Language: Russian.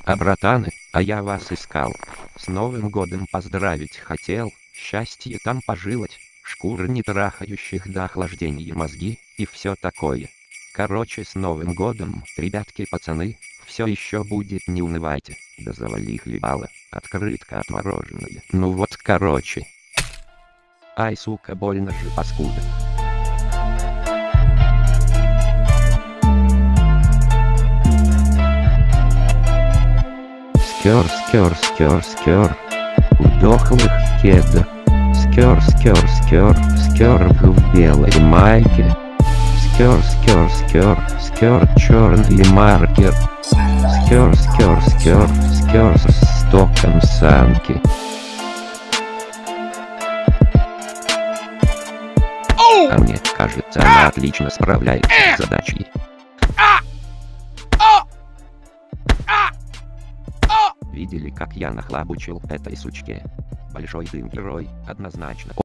А братаны, а я вас искал. С Новым годом поздравить хотел, счастье там пожилать, шкуры не трахающих до охлаждения мозги и все такое. Короче, с Новым годом, ребятки, пацаны, все еще будет, не унывайте. Да завали хлебало, открытка отмороженная. Ну вот короче. Ай, сука, больно же, паскуда. Скер, скер, скер, скер. У дохлых кеда. Скер, скер, скер, скер в белой майке. Скер, скер, скер, скер, черный маркер. Скер, скер, скер, скер с стоком самки. А мне кажется, она отлично справляется с задачей. Видели, как я нахлобучил этой сучке? Большой дым герой, однозначно.